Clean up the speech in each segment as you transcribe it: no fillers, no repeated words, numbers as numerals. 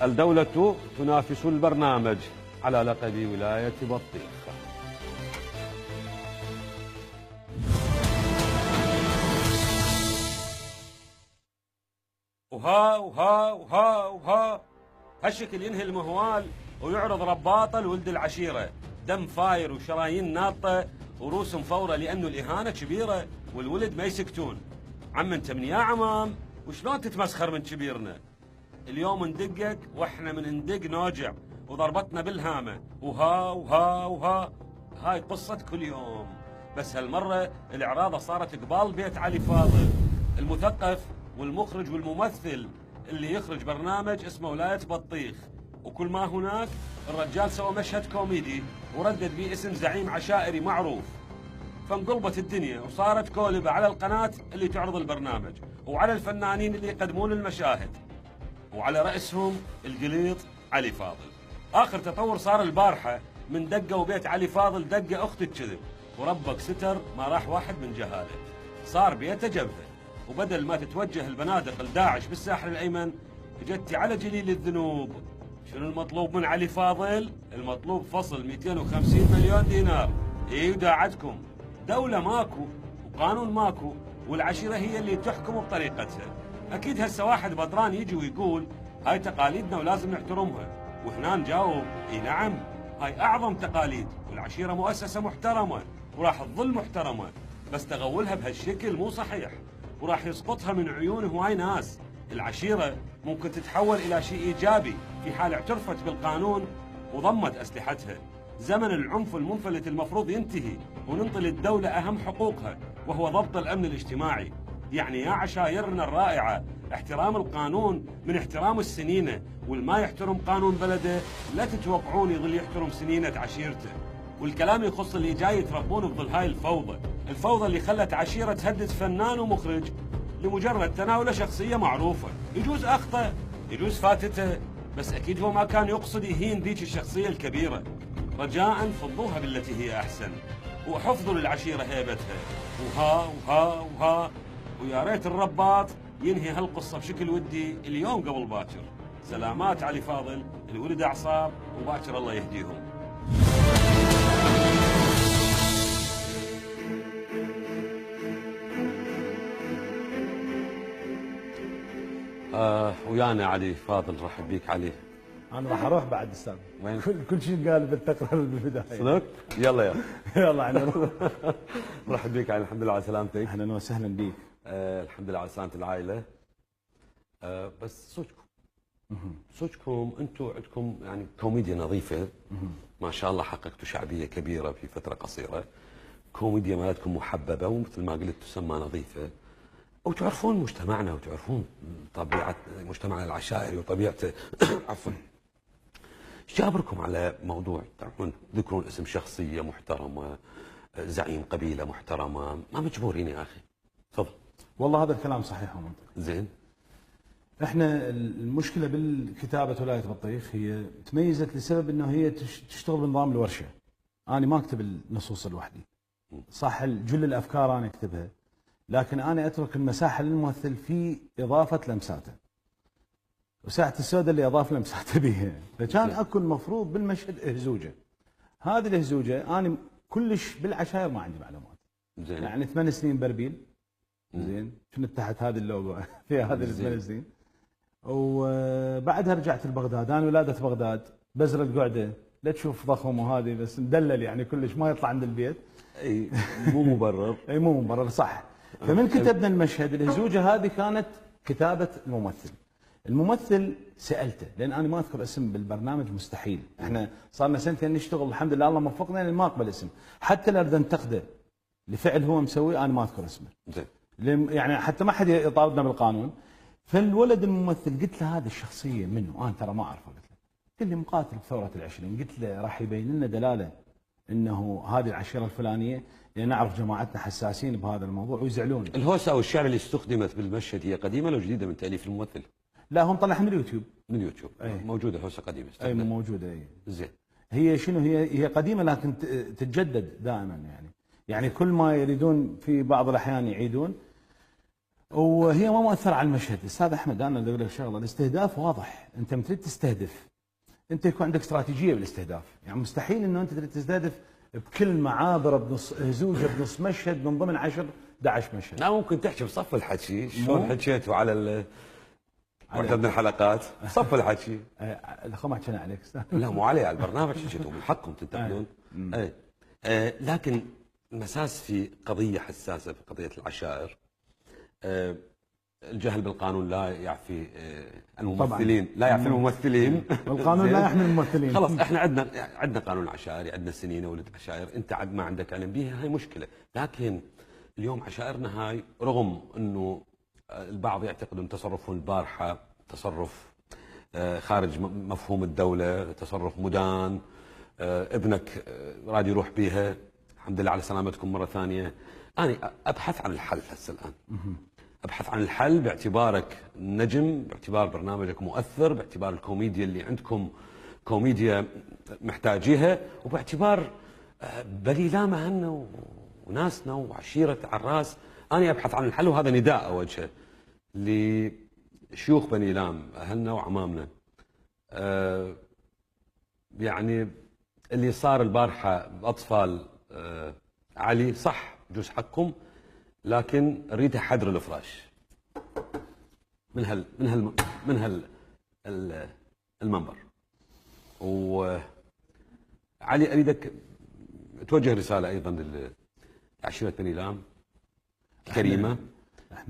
الدولة تنافس البرنامج على لقب ولاية بطيخ. وها هالشكل ينهي المهوال ويعرض رباطه لولد العشيره، دم فاير وشرايين ناطه وروس مفوره لانه الاهانه كبيره والولد ما يسكتون. عم انت من يا عمام وشلون تتمسخر من كبيرنا؟ اليوم ندقك واحنا من ندق نوجع وضربتنا بالهامه وها هاي قصه كل يوم، بس هالمره الاعراضه صارت قبال بيت علي فاضل المثقف والمخرج والممثل اللي يخرج برنامج اسمه ولاية بطيخ. وكل ما هناك الرجال سوى مشهد كوميدي وردد بيه اسم زعيم عشائري معروف، فانقلبت الدنيا وصارت كولبة على القناة اللي تعرض البرنامج وعلى الفنانين اللي يقدمون المشاهد، وعلى رأسهم القليط علي فاضل. آخر تطور صار البارحة من دقة وبيت علي فاضل دقة أخت الكذب، وربك ستر ما راح واحد من جهاله، صار بيته جبهة، وبدل ما تتوجه البنادق لداعش بالساحل الأيمن جتي على جليل الذنوب. شنو المطلوب من علي فاضل؟ المطلوب فصل 250 مليون دينار. اي وداعتكم دولة ماكو وقانون ماكو والعشيرة هي اللي تحكم بطريقتها. أكيد هسه واحد بدران يجي ويقول هاي تقاليدنا ولازم نحترمها، وهنا نجاوب اي نعم هاي أعظم تقاليد والعشيرة مؤسسة محترمة وراح تظل محترمة، بس تغولها بهالشكل مو صحيح وراح يسقطها من عيون هواي ناس. العشيرة ممكن تتحول إلى شيء إيجابي في حال اعترفت بالقانون وضمت أسلحتها. زمن العنف المنفلت المفروض ينتهي وننطي للدولة أهم حقوقها وهو ضبط الأمن الاجتماعي. يعني يا عشايرنا الرائعة، احترام القانون من احترام السنينة، والما يحترم قانون بلده لا تتوقعون يظل يحترم سنينة عشيرته. والكلام يخص اللي جاي يتربون بظل هاي الفوضى اللي خلت عشيرة تهدد فنان ومخرج لمجرد تناوله شخصية معروفة. يجوز أخطأ، يجوز فاتته، بس أكيد هو ما كان يقصد يهين ذيك الشخصية الكبيرة. رجاء فضوها بالتي هي أحسن وحفظوا للعشيرة هيبتها. وها ويا ريت الرباط ينهي هالقصة بشكل ودي اليوم قبل باكر. سلامات علي فاضل، الولد أعصاب وباكر الله يهديهم. ويانا علي فاضل، رحب بيك علي. انا راح اروح بعد استاذ. وين؟ كل شيء قال بالتقرير بالبدايه. صدق؟ يلا يلا احنا رحب بيك علي، الحمد لله على سلامتك. اهلا وسهلا بيك. الحمد لله على سلامة العائلة. بس صدقكم انتم عندكم يعني كوميديا نظيفة ما شاء الله، حققتوا شعبية كبيرة في فترة قصيرة. كوميديا مالتكم محببة ومثل ما قلت تسمى نظيفة، وتعرفون مجتمعنا وتعرفون طبيعة مجتمعنا العشائري وطبيعته. عفوا. جابركم على موضوع تعرفون تذكرون اسم شخصية محترمة، زعيم قبيلة محترمة، ما مجبورين يا أخي. تفضل. والله هذا الكلام صحيح ومنطقي. زين. احنا المشكله بالكتابه ولايه بطيخ هي تميزت لسبب انه هي تشتغل بنظام الورشه. انا ما اكتب النصوص لوحدي. صح جل الافكار انا اكتبها، لكن انا اترك المساحه للممثل في اضافه لمساته. وساعه السوداء اللي اضاف لمساته بيها، فكان اكو المفروض بالمشهد اهزوجه. هذه الهزوجه انا كلش بالعشاير ما عندي معلومات. زين. يعني 8 سنين بربيل. زين. كنت تحت هذه اللوجو في هذه ال8 سنين. وبعدها رجعت لبغداد، انا ولاده بغداد، بزر القعده، لا تشوف ضخم وهذه بس مدلل يعني كلش ما يطلع عند البيت. اي مو مبرر. اي مو مبرر صح. فمن كتبنا المشهد الهزوجه هذه كانت كتابه الممثل سالته، لان انا ما اذكر اسم بالبرنامج مستحيل، احنا صار لنا سنتين نشتغل الحمد لله، الله موفقنا لان ما اقبل اسم، حتى لو اريد انتقده لفعل هو مسويه انا ما اذكر اسمه. زين. يعني حتى ما حد يطاردنا بالقانون. فالولد الممثل قلت له هذه الشخصيه منه؟ انا ترى ما اعرفه. قلت له، قال لي مقاتل بثوره العشرين. قلت له راح يبين لنا دلاله انه هذه العشيره الفلانيه، لان نعرف جماعتنا حساسين بهذا الموضوع ويزعلون. الهوسه او الشعر اللي استخدمت بالمشهد هي قديمه لو جديده من تاليف الممثل؟ لا هم طلعها من اليوتيوب. من اليوتيوب. موجوده هوسه قديمه. اي موجوده. اي زين. هي شنو هي قديمه لكن تتجدد دائما يعني كل ما يريدون في بعض الاحيان يعيدون. وهي ما مؤثره على المشهد. استاذ احمد انا بدي اقول لك شغله، الاستهداف واضح، انت من تريد تستهدف انت يكون عندك استراتيجيه بالاستهداف، يعني مستحيل انه انت تريد تستهدف بكل معابر بنص هزوجه بنص مشهد من ضمن 10 11 مشهد. لا ممكن تحكي بصف الحكي شلون حكيتوا على واحدة من الحلقات صف الحكي. الاخو ما حكينا عليك استاذ. لا مو علي، على البرنامج حكيتوا من حقكم تنتقدون. لكن المساس في قضيه حساسه، في قضيه العشائر. الجهل بالقانون لا يعفي الممثلين، لا يعفي الممثلين. القانون لا يحمي الممثلين. خلاص احنا عندنا قانون عشائري، عندنا سنين ولد عشائر، انت عاد ما عندك علم بها، هاي مشكله. لكن اليوم عشائرنا هاي رغم انه البعض يعتقد ان تصرفهم البارحه تصرف خارج مفهوم الدوله، تصرف مدان، ابنك راد يروح بيها، الحمد لله على سلامتكم مره ثانيه. انا ابحث عن الحل هسه الان. ابحث عن الحل باعتبارك نجم، باعتبار برنامجك مؤثر، باعتبار الكوميديا اللي عندكم كوميديا محتاجيها، وباعتبار بني لامه هن وناسنا وعشيره عراس. انا ابحث عن الحل، وهذا نداء اوجهه لشيوخ بني لام، اهلنا وعمامنا. يعني اللي صار البارحه باطفال علي صح، يجوز حقكم، لكن اريدها حدر الفراش من المنبر. وعلي اريدك توجه رساله ايضا لعشيره بني لام كريمه.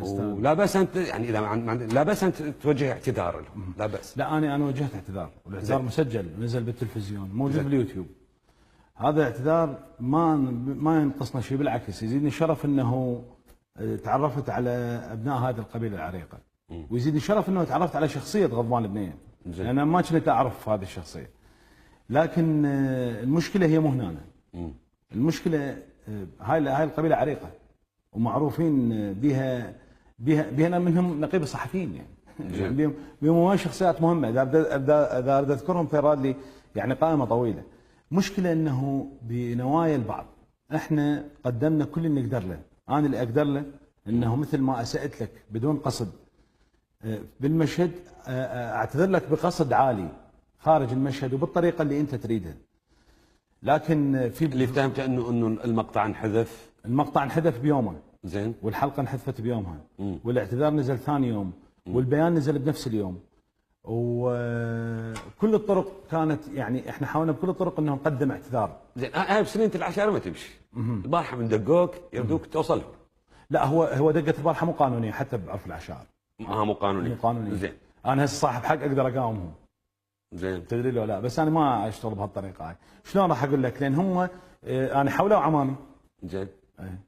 ولا بأس انت يعني اذا لا بأس انت توجه اعتذار لهم، لا بأس. لا انا وجهت اعتذار، والاعتذار مسجل ونزل بالتلفزيون موجود باليوتيوب. هذا اعتذار ما ينقصنا شيء، بالعكس يزيدني شرف انه تعرفت على ابناء هذه القبيله العريقه، ويزيدني شرف انه تعرفت على شخصيه غضبان البنين، لان انا ما كنت اعرف هذه الشخصيه. لكن المشكله هي مو هنا. المشكله هاي القبيله عريقه ومعروفين بها منهم نقيب الصحفيين، يعني بهم شخصيات مهمه. اذا اريد اذكرهم فيراد لي يعني قائمه طويله. مشكله انه بنوايا البعض احنا قدمنا كل اللي نقدر له. انا اللي اقدر له انه مثل ما اسأت لك بدون قصد بالمشهد، اعتذر لك بقصد عالي خارج المشهد وبالطريقه اللي انت تريدها. لكن في اللي فهمت انه المقطع انحذف. المقطع انحذف بيومه، زين، والحلقه انحذفت بيومها، والاعتذار نزل ثاني يوم، والبيان نزل بنفس اليوم. وكل الطرق كانت، يعني احنا حاولنا بكل الطرق انه نقدم اعتذار. زين، هاي بسنينة العشائر ما تمشي. البارحه من دقوك يردوك توصل. لا هو دقه البارحه مو قانونيه حتى بعرف العشائر. مو قانونيه. مو قانونيه. زين، انا هسه صاحب حق اقدر اقاومهم. زين، تدري لو لا، بس انا ما اشتغل بهالطريقه هاي. شلون راح اقول لك؟ لان هم انا حولوا عمامي. زين،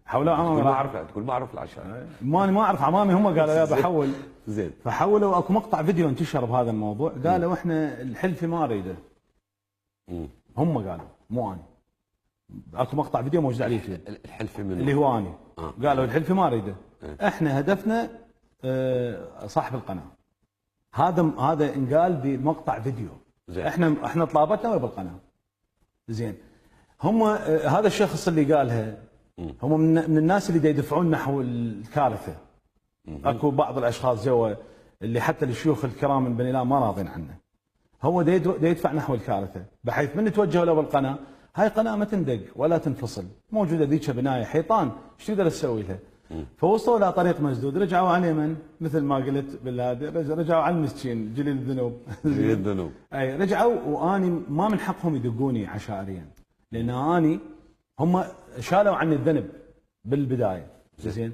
حولوا عمامي. تقول ما اعرف العشائر. ما انا ما اعرف عمامي، هم قالوا لا بحول. زين، فحولوا. اكو مقطع فيديو انتشر بهذا الموضوع، قالوا احنا الحلفي ما اريده. هم قالوا مو انا. اكو مقطع فيديو موجود على اليوتيوب. الحلفي من اللي هو انا. قالوا الحلفي ما اريده. احنا هدفنا صاحب القناه. هذا انقال بمقطع فيديو. زين. احنا طلابتنا ويا بالقناه. زين. هم هذا الشخص اللي قالها هم من الناس اللي يدفعون نحو الكارثه. اكو بعض الاشخاص جوا اللي حتى الشيوخ الكرام من بني لام ما راضين عنه. هو يدفع نحو الكارثه، بحيث من توجهوا له بالقناه، هاي قناه ما تندق ولا تنفصل، موجوده ذيك بنايه حيطان، ايش تقدر تسوي لها؟ فوصلوا الى طريق مسدود، رجعوا على اليمن مثل ما قلت بالهذا، رجعوا على المسكين جليل الذنوب. جليل الذنوب. اي رجعوا، واني ما من حقهم يدقوني عشائريا، لان اني هم شالوا عني الذنب بالبدايه. زين.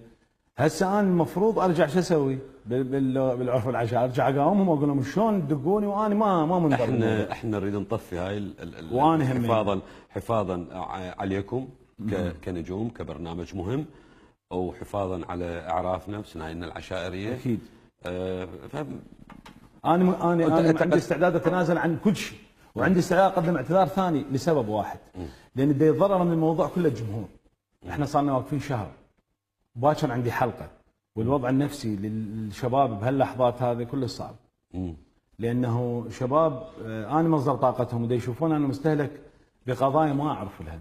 هسه انا المفروض ارجع شو اسوي؟ بالعرف العشائر ارجع اقاومهم واقول لهم شلون تدقوني وانا ما منضبط. احنا نريد نطفي هاي حفاظا عليكم كنجوم، كبرنامج مهم، وحفاظا على اعرافنا بسناينا العشائريه. اكيد. انا عندي استعداد اتنازل عن كل شيء، وعندي استعداد اقدم اعتذار ثاني لسبب واحد، لان اللي يتضرر من الموضوع كله الجمهور. احنا صارنا واقفين شهر، باكر عندي حلقه، والوضع النفسي للشباب بهاللحظات هذه كله صعب. لانه شباب انا مصدر طاقتهم، ودا يشوفون انا مستهلك بقضايا ما اعرف لها.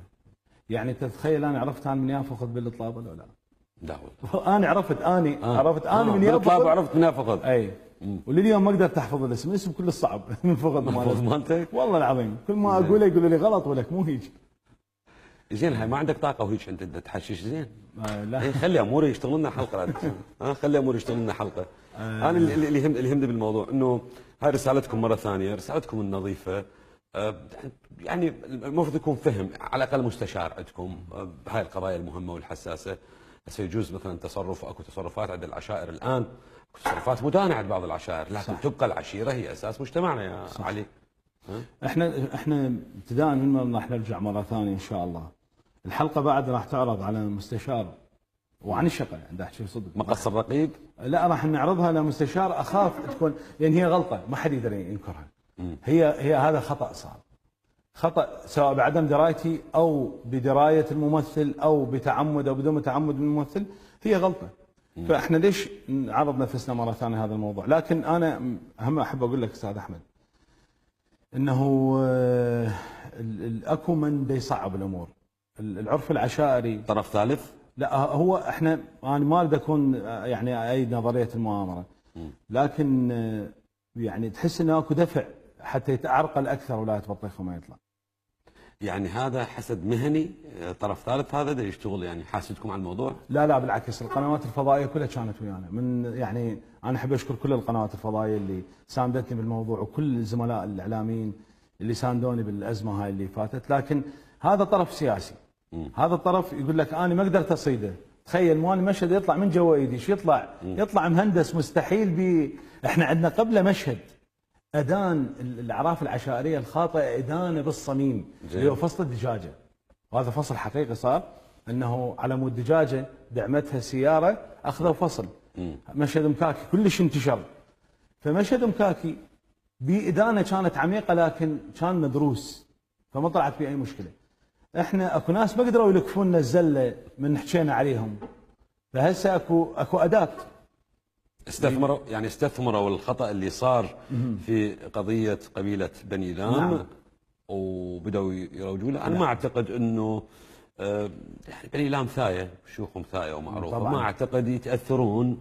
يعني تتخيل انا عرفت انا من يافا خذ بالطلاب ولا لا؟ لا والله. انا عرفت من يا يفقد وعرفت من يفقد. اي. ولليوم ما قدرت احفظ الاسم كل الصعب من فقد مالتك. والله العظيم كل ما اقوله يقولوا لي غلط ولك مو هيك. زين هاي ما عندك طاقه وهيك انت تحشش زين. لا إيه خلي اموري يشتغل لنا حلقه. خلي اموري يشتغل لنا حلقه. انا اللي يهمني بالموضوع انه هاي رسالتكم مره ثانيه، رسالتكم النظيفه. يعني المفروض يكون فهم على الاقل مستشار عندكم بهاي القضايا المهمه والحساسه. هسه يجوز مثلا اكو تصرفات عند العشائر الان، اكو تصرفات مدانه عند بعض العشائر، لكن صح. تبقى العشيره هي اساس مجتمعنا يا صح. علي. احنا ابتداء من ما راح نرجع مره ثانيه ان شاء الله. الحلقه بعد راح تعرض على مستشار وعن الشقه، عند احكي صدق مقص الرقيب. لا راح نعرضها لمستشار، اخاف تكون لان هي غلطه ما حد يقدر ينكرها. هي هذا خطا صار، خطا سواء بعدم درايتي او بدرايه الممثل او بتعمد او بدون تعمد من الممثل، هي غلطه. فاحنا ليش نعرض نفسنا مره ثانيه هذا الموضوع؟ لكن انا هم احب اقول لك استاذ احمد انه اكو من يصعب الامور. العرف العشائري طرف ثالث؟ لا هو احنا انا ما اريد اكون يعني ايد نظريه المؤامره، لكن يعني تحس انه اكو دفع حتى يتعرقل اكثر ولايه بطيخ وما يطلع. يعني هذا حسد مهني، طرف ثالث هذا دا يشتغل يعني حاسدكم على الموضوع؟ لا بالعكس، القنوات الفضائيه كلها كانت ويانا من يعني انا احب اشكر كل القنوات الفضائيه اللي ساندتني بالموضوع وكل الزملاء الاعلاميين اللي ساندوني بالازمه هاي اللي فاتت، لكن هذا طرف سياسي. هذا الطرف يقول لك انا ما قدرت اصيده، تخيل مواني مشهد يطلع من جوا ايدي، شو يطلع؟ يطلع مهندس مستحيل احنا عندنا قبل مشهد أدان الأعراف العشائرية الخاطئة إدانة بالصميم اللي هو فصل الدجاجة، وهذا فصل حقيقي صار أنه على مود دجاجة دعمتها سيارة أخذوا فصل. مشهد مكاكي كلش انتشر، فمشهد مكاكي بإدانة كانت عميقة لكن كان مدروس فما طلعت فيه أي مشكلة. احنا اكو ناس ما قدروا يلكفون الزلة من حكينا عليهم، فهسه اكو أداة استثمروا الخطأ اللي صار في قضية قبيلة بني لام. نعم. وبدأوا يروجوا له. أنا ما أعتقد أنه يعني بني لام ثاية، شيوخهم ثاية ومعروفة، ما أعتقد يتأثرون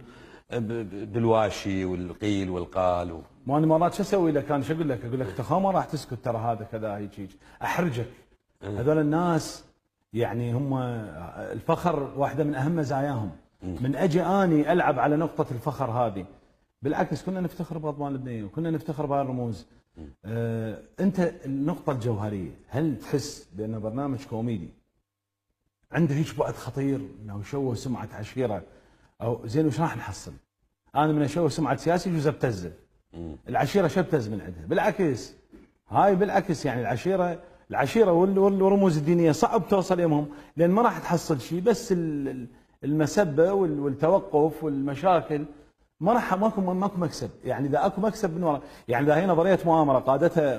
بالواشي والقيل والقال ما أنا مرات شو أسوي لك؟ أنا شو أقول لك؟ أقول لك تخا ما راح تسكت، ترى هذا كذا هيك أحرجك. هذول الناس يعني هم الفخر واحدة من أهم مزاياهم. من اجي اني العب على نقطه الفخر هذه، بالعكس كنا نفتخر باضمان البنيه وكنا نفتخر بهالرموز. انت النقطه الجوهريه، هل تحس بان برنامج كوميدي عنده هيك بعد خطير انه يشوه سمعه عشيره او زين وش راح نحصل؟ انا من اشوه سمعه سياسي جوز ابتزه. العشيره شو ابتز من عندها؟ بالعكس بالعكس يعني العشيره والرموز الدينيه صعب توصل يمهم لان ما راح تحصل شيء، بس المسبه والتوقف والمشاكل ما راح ماكو مكسب. يعني اذا اكو مكسب من وراء، يعني اذا هي نظريه مؤامره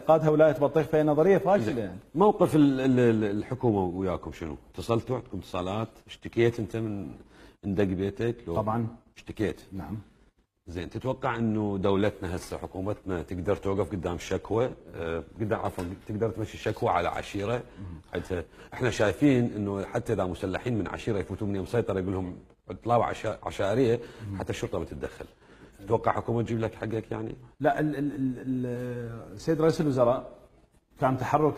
قادها ولايه بطيخ فهي نظريه فاشله. يعني موقف الحكومه وياكم شنو؟ اتصلتوا عندكم اتصالات؟ اشتكيت انت من دق بيتك؟ طبعا اشتكيت. نعم. زين تتوقع انه دولتنا هسه حكومتنا تقدر توقف قدام شكوى، تقدر تمشي شكوى على عشيره؟ حتى احنا شايفين انه حتى اذا مسلحين من عشيره يفوتون من مسيطره يقول لهم اطلعوا عشائريه حتى الشرطه ما تتدخل. تتوقع حكومه تجيب لك حقك يعني؟ لا السيد رئيس الوزراء كان تحرك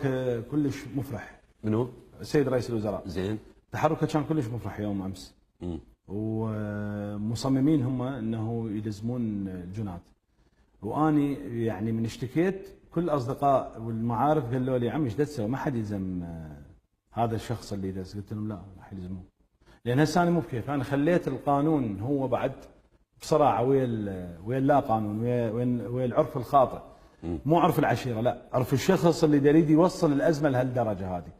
كلش مفرح. منو؟ السيد رئيس الوزراء. زين. تحركه كان كلش مفرح يوم امس. ومصممين هم انه يلزمون الجنات. واني يعني من اشتكيت كل الاصدقاء والمعارف قالوا لي عمي ايش تسوي؟ ما حد يلزم هذا الشخص اللي يدز. قلت لهم لا راح يلزموه، لان هسه انا مو بكيف. انا خليت القانون هو بعد بصراحه ويا لا قانون ويا العرف الخاطئ، مو عرف العشيره، لا عرف الشخص اللي يريد يوصل الازمه لهالدرجه هذه.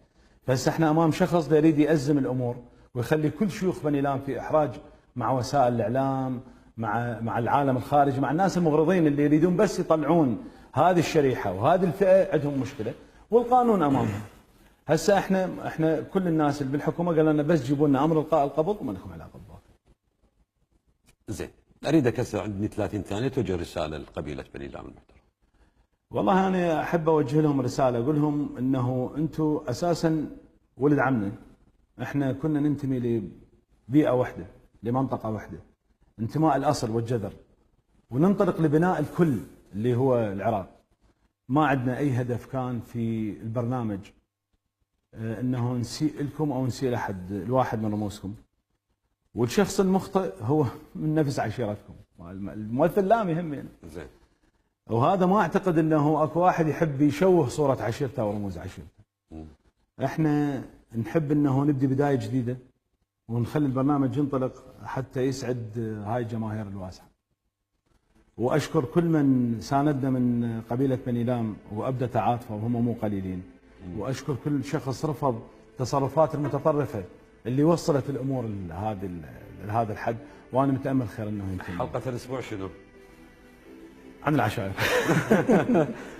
فهسه احنا امام شخص يريد يأزم الامور ويخلي كل شيوخ بني لام في احراج مع وسائل الاعلام، مع العالم الخارجي، مع الناس المغرضين اللي يريدون بس يطلعون هذه الشريحه وهذه الفئه عندهم مشكله، والقانون امامهم. هسه احنا كل الناس اللي بالحكومه قالوا لنا بس جيبوا لنا امر القاء القبض وما لكم علاقه بذاك. زين، اريدك هسه عندي 30 ثانيه توجه رساله لقبيله بني لام المحترم. والله انا احب اوجه لهم رساله، اقول لهم انه انتم اساسا ولد عمنا، احنا كنا ننتمي لبيئه واحده، لمنطقة واحدة، انتماء الأصل والجذر، وننطلق لبناء الكل اللي هو العراق. ما عندنا أي هدف كان في البرنامج أنه نسيء لكم أو نسيء لأحد الواحد من رموزكم، والشخص المخطئ هو من نفس عشيرتكم، الممثل لا يهمنا. زين. وهذا ما أعتقد أنه أكو واحد يحب يشوه صورة عشيرته ورموز عشيرته. احنا نحب أنه نبدي بداية جديدة ونخلي البرنامج ينطلق حتى يسعد هاي الجماهير الواسعة. وأشكر كل من ساندنا من قبيلة بني لام وأبدى تعاطفه وهم مو قليلين، وأشكر كل شخص رفض تصرفات المتطرفة اللي وصلت الأمور لهذا الحد، وأنا متأمل خير أنه يمكن. حلقة الأسبوع شنو؟ عن العشائر.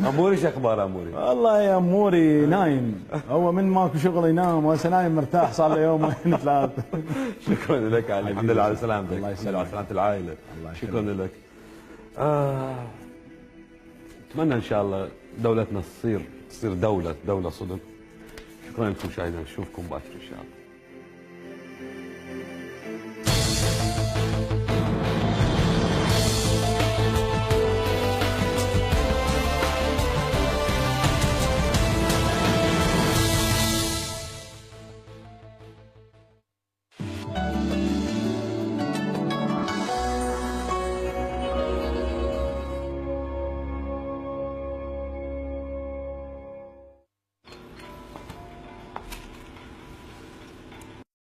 أموري شو أخبار أموري؟ والله يا أموري نايم، هو من ماكو شغل ينام، وهسه نايم مرتاح صار له يومين ثلاثة. شكرا لك علي، الحمد لله على سلامتك. الله يسلمك. على سلامة العائلة. شكرا لك. أتمنى إن شاء الله دولتنا تصير دولة صدق. شكرا لكم مشاهدينا، نشوفكم باكر إن شاء الله.